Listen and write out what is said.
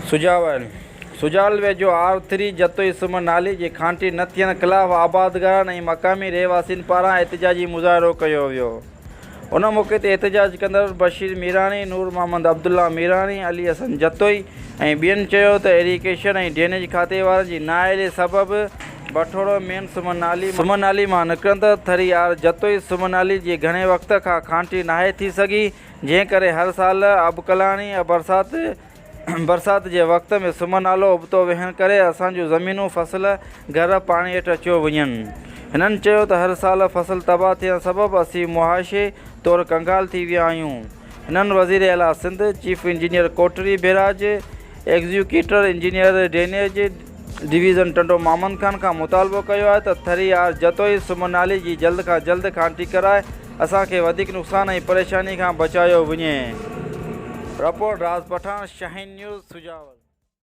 सुजाल वेझो R3 जतोई सुमन नाली जे खांटी न थियण ख़िलाफ़ आबादगारनि ऐं मक़ामी रहवासियुनि पारां एहतजाजी मुज़ाहिरो कयो वियो। उन मौक़े ते एहतजाज कंदड़ बशीर मीरानी, नूर मोहम्मद अब्दुल्ला मीरानी, अली हसन जतोई ऐं ॿियनि चयो त इरीगेशन ऐं ड्रेनेज खाते वारनि जी नाअहली सबबि बठोड़ो मेन सुमन नाली मां निकिरंदड़ थरी आर जतोई सुमन नाली जी घणे वक़्त खां खांटी नाहे थी सघी, जंहिं करे हर साल अबकलाणी बरसाति जे वक़्त में सुमन नालो उबतो वेहण करे असांजूं ज़मीनूं फसल घर पाणी हेठि अचियो वञनि। हिननि चयो त हर साल फसल तबाह थियण सबबि असीं मुआशे तौरु कंगाल थी विया आहियूं। हिननि वज़ीर आला Sindh, chief engineer Kotri barrage, executive engineer drainage division Tando Maman Khan खां मुतालबो कयो आहे त थरी आर जतोई सुमन नाली जी जल्द खां जल्द खांटी कराए असांखे वधीक नुक़सान ऐं परेशानी खां बचायो वञे। रिपोर्ट राज पठान, शाहीन न्यूज़, सुजावल।